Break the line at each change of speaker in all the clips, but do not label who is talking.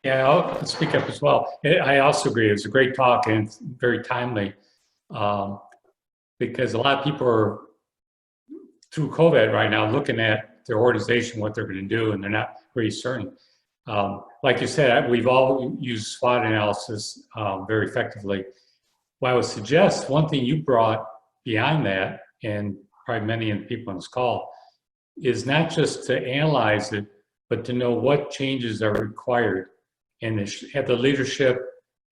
Yeah, I'll speak up as well. I also agree. It's a great talk and it's very timely um, because a lot of people are through COVID right now looking at their organization, what they're going to do, and they're not really certain. Like you said, we've all used SWOT analysis very effectively. What I would suggest, one thing you brought beyond that, and probably many of the people on this call, is not just to analyze it, but to know what changes are required and have the leadership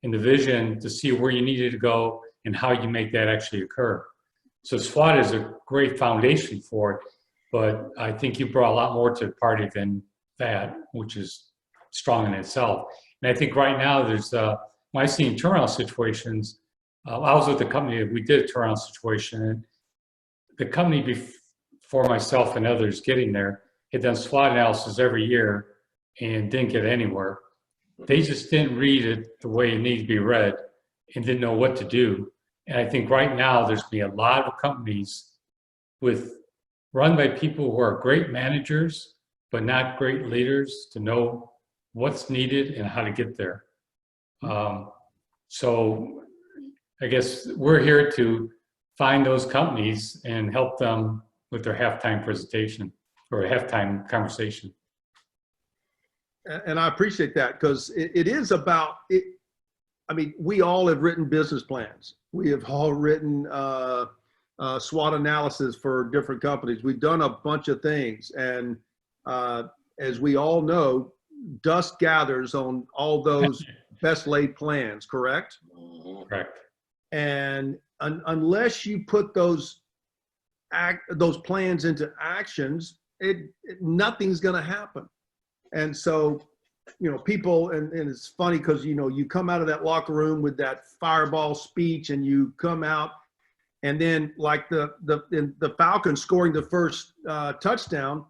and the vision to see where you needed to go and how you make that actually occur. So SWOT is a great foundation for it, but I think you brought a lot more to the party than that, which is strong in itself. And I think right now when I see in turnaround situations, I was with the company, we did a turnaround situation, and the company before myself and others getting there had done SWOT analysis every year and didn't get anywhere. They just didn't read it the way it needed to be read and didn't know what to do. And I think right now there's been a lot of companies run by people who are great managers, but not great leaders to know what's needed and how to get there. So I guess we're here to find those companies and help them with their halftime presentation or a halftime conversation.
And I appreciate that because it is about it. I mean, we all have written business plans. We have all written SWOT analysis for different companies. We've done a bunch of things. And as we all know, dust gathers on all those best laid plans, correct?
Correct.
And unless you put those plans into actions, nothing's going to happen. And so, people, and it's funny because, you come out of that locker room with that fireball speech and you come out and then like the Falcons scoring the first touchdown,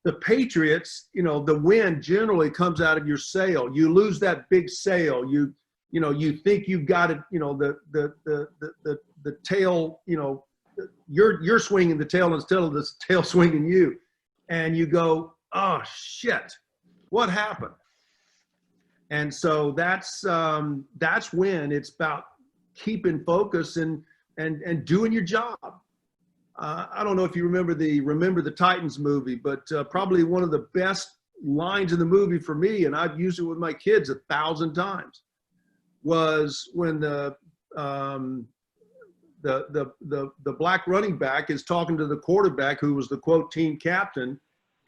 the Patriots, the wind generally comes out of your sail. You lose that big sail. You think you've got it, the tail, you're swinging the tail instead of the tail swinging you. And you go, oh shit, what happened? And so that's when it's about keeping focus and doing your job. I don't know if you remember the Titans movie, but probably one of the best lines in the movie for me, and I've used it with my kids 1,000 times, was when the black running back is talking to the quarterback who was the quote team captain.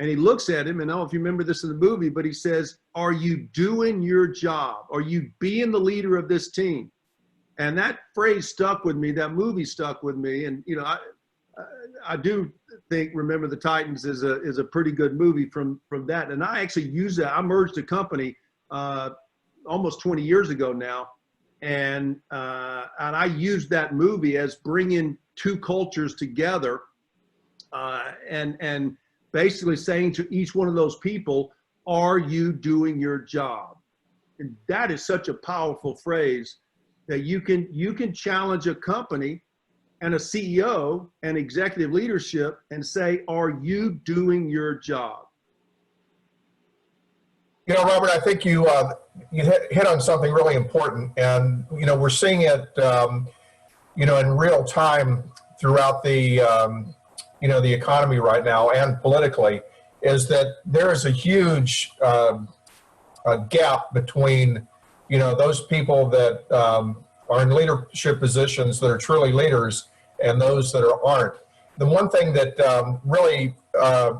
And he looks at him, and I don't know if you remember this in the movie, but he says, are you doing your job? Are you being the leader of this team? And that phrase stuck with me, that movie stuck with me. And, I do think Remember the Titans is a pretty good movie from that. And I actually use that. I merged a company almost 20 years ago now. And I used that movie as bringing two cultures together and basically saying to each one of those people, are you doing your job? And that is such a powerful phrase that you can challenge a company and a CEO and executive leadership and say, are you doing your job?
Robert, I think you hit on something really important, and we're seeing it in real time throughout the the economy right now and politically, is that there is a huge gap between those people that are in leadership positions that are truly leaders and those that aren't. The one thing that really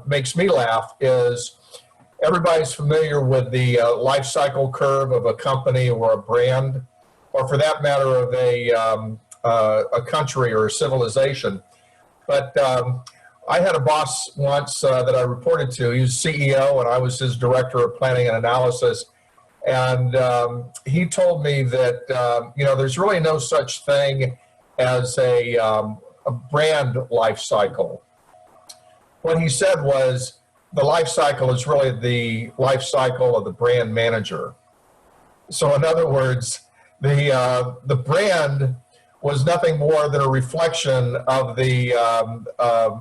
makes me laugh is everybody's familiar with the life cycle curve of a company or a brand, or for that matter of a country or a civilization. But I had a boss once that I reported to. He was CEO, and I was his director of planning and analysis. And he told me that there's really no such thing as a brand life cycle. What he said was the life cycle is really the life cycle of the brand manager. So in other words, the brand was nothing more than a reflection of the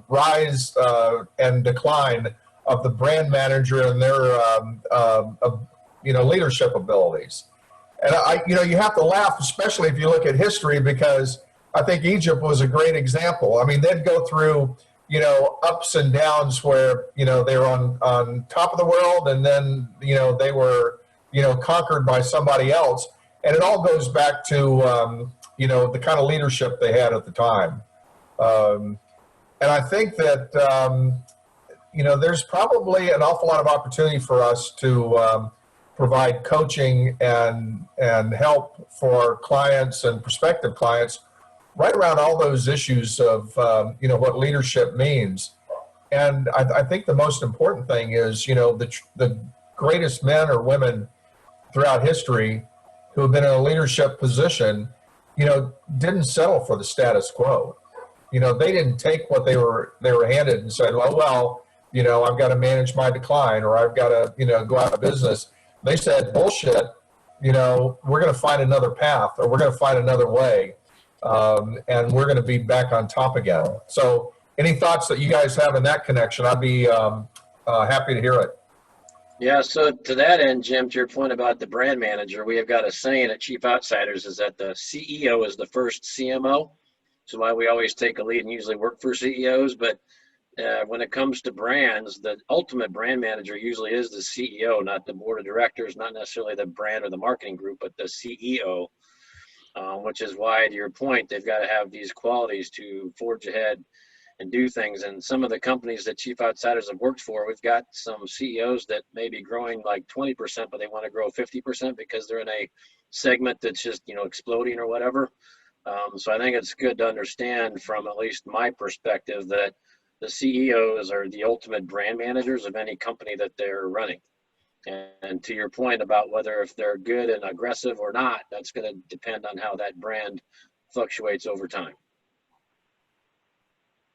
rise and decline of the brand manager and their leadership abilities. And you have to laugh, especially if you look at history, because I think Egypt was a great example. I mean, they'd go through, ups and downs where, they were on top of the world, and then, they were, conquered by somebody else. And it all goes back to, the kind of leadership they had at the time. And I think that, there's probably an awful lot of opportunity for us to provide coaching and help for clients and prospective clients right around all those issues of, what leadership means. And I think the most important thing is, the greatest men or women throughout history who have been in a leadership position, didn't settle for the status quo. They didn't take what they were handed and said, well, I've got to manage my decline, or I've got to, go out of business. They said, bullshit, we're going to find another path, or we're going to find another way, and we're going to be back on top again. So any thoughts that you guys have in that connection, I'd be happy to hear it.
Yeah, so to that end, Jim, to your point about the brand manager, we have got a saying at Chief Outsiders is that the CEO is the first CMO. So why we always take a lead and usually work for CEOs, but when it comes to brands, the ultimate brand manager usually is the CEO, not the board of directors, not necessarily the brand or the marketing group, but the CEO, which is why, to your point, they've got to have these qualities to forge ahead and do things. And some of the companies that Chief Outsiders have worked for, we've got some CEOs that may be growing like 20%, but they want to grow 50% because they're in a segment that's just, exploding or whatever. So I think it's good to understand from at least my perspective that the CEOs are the ultimate brand managers of any company that they're running. And to your point about whether if they're good and aggressive or not, that's going to depend on how that brand fluctuates over time.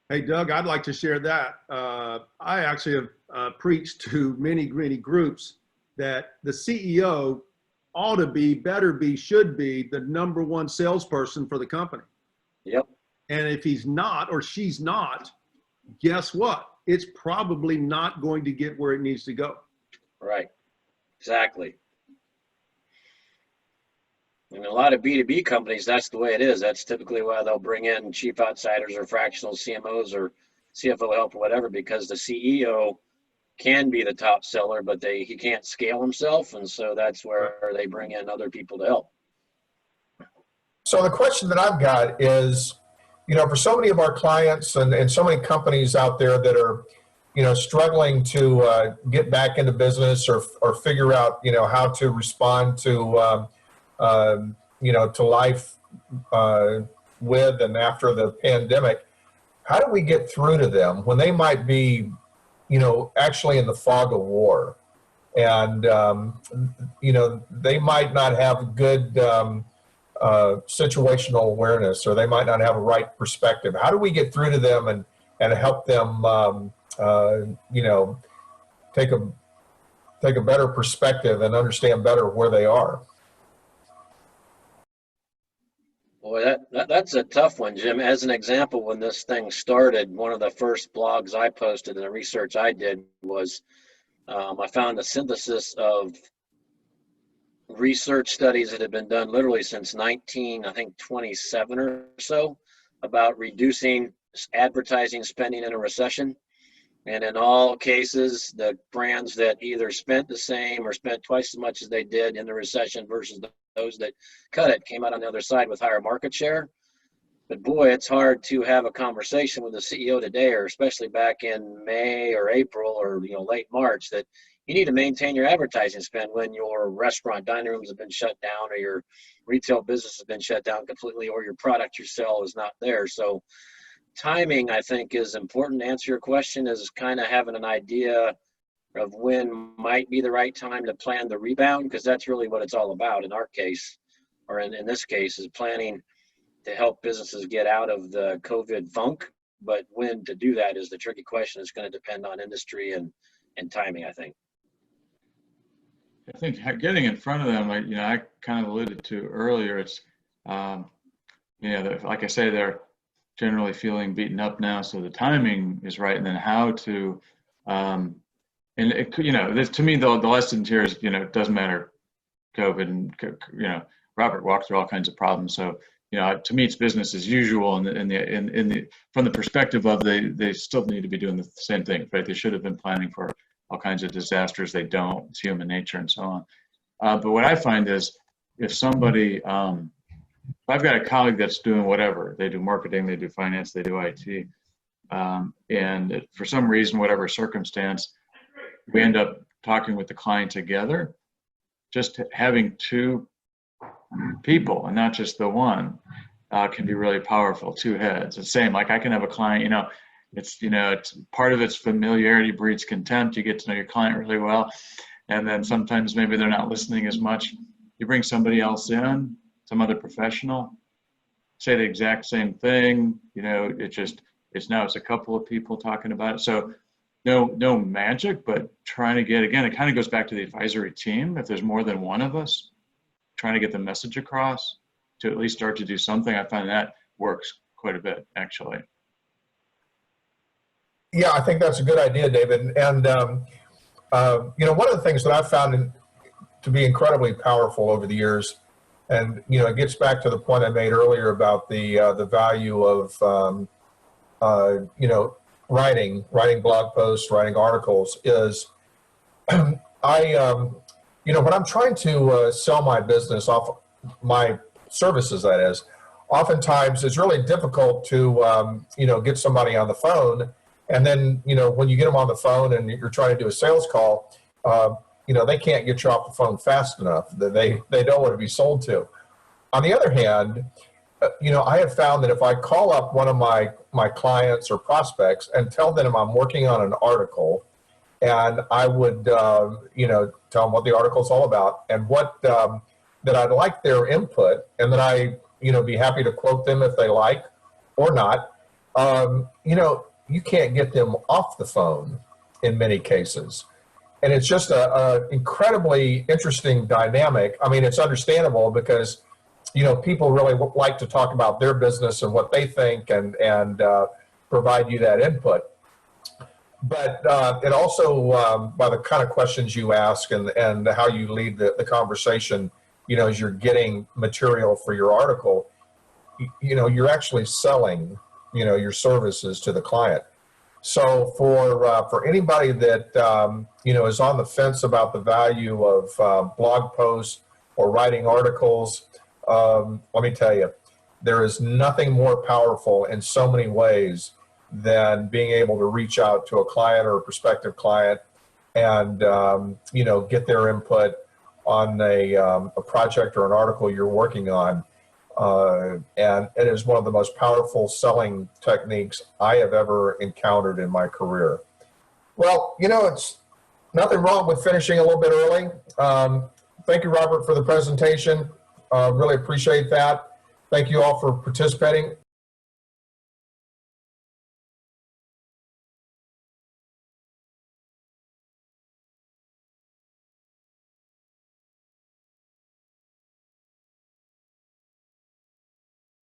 Hey, Doug, I'd like to share that. I actually have preached to many groups that the CEO ought to be, better be, should be the number one salesperson for the company.
Yep.
And if he's not, or she's not, guess what? It's probably not going to get where it needs to go.
Right. Exactly. And a lot of B2B companies, that's the way it is. That's typically why they'll bring in Chief Outsiders or fractional CMOs or CFO help or whatever, because the CEO can be the top seller, but he can't scale himself. And so that's where they bring in other people to help.
So the question that I've got is, for so many of our clients and so many companies out there that are, struggling to get back into business or figure out, how to respond to, to life with and after the pandemic, how do we get through to them when they might be, actually in the fog of war, and they might not have good situational awareness, or they might not have a right perspective? How do we get through to them and help them, take a better perspective and understand better where they are?
Boy, that's a tough one, Jim. As an example, when this thing started, one of the first blogs I posted and the research I did was I found a synthesis of research studies that had been done literally since 27 or so about reducing advertising spending in a recession. And in all cases, the brands that either spent the same or spent twice as much as they did in the recession versus those that cut it came out on the other side with higher market share. But boy, it's hard to have a conversation with the CEO today, or especially back in May or April or late March, that you need to maintain your advertising spend when your restaurant dining rooms have been shut down, or your retail business has been shut down completely, or your product you sell is not there. So timing, I think, is important. To answer your question, is kind of having an idea of when might be the right time to plan the rebound, because that's really what it's all about in our case, or in this case, is planning to help businesses get out of the COVID funk. But when to do that is the tricky question. It's going to depend on industry and timing, I think.
I think getting in front of them, I kind of alluded to earlier, it's, like I say, they're generally feeling beaten up now, so the timing is right, and then how to And it could, this, to me, the lesson here is, it doesn't matter COVID and, Robert walked through all kinds of problems. So, to me, it's business as usual. And from the perspective of they still need to be doing the same thing, right? They should have been planning for all kinds of disasters. They don't. It's human nature and so on. But what I find is if somebody, if I've got a colleague that's doing whatever, they do marketing, they do finance, they do IT, and for some reason, whatever circumstance, we end up talking with the client together, just having two people and not just the one can be really powerful. Two heads. The same, like I can have a client, it's part of its familiarity breeds contempt. You get to know your client really well. And then sometimes maybe they're not listening as much. You bring somebody else in, some other professional, say the exact same thing. It's a couple of people talking about it. So no magic, but trying to get, again, it kind of goes back to the advisory team. If there's more than one of us, trying to get the message across to at least start to do something, I find that works quite a bit, actually.
Yeah, I think that's a good idea, David. And, one of the things that I've found to be incredibly powerful over the years, and, it gets back to the point I made earlier about the value of, writing blog posts, writing articles, is when I'm trying to sell my business off my services, that is, oftentimes it's really difficult to, get somebody on the phone. And then, when you get them on the phone and you're trying to do a sales call, they can't get you off the phone fast enough. They don't want to be sold to. On the other hand, I have found that if I call up one of my clients or prospects and tell them I'm working on an article, and I would, tell them what the article's all about and what, that I'd like their input, and that I, be happy to quote them if they like or not. You can't get them off the phone in many cases. And it's just a incredibly interesting dynamic. I mean, it's understandable because, people really like to talk about their business and what they think and provide you that input. But it also, by the kind of questions you ask and how you lead the conversation, as you're getting material for your article, you're actually selling, your services to the client. So for anybody that, is on the fence about the value of blog posts or writing articles, let me tell you, there is nothing more powerful in so many ways than being able to reach out to a client or a prospective client and, get their input on a project or an article you're working on. And it is one of the most powerful selling techniques I have ever encountered in my career. Well, it's nothing wrong with finishing a little bit early. Thank you, Robert, for the presentation. Really appreciate that. Thank you all for participating.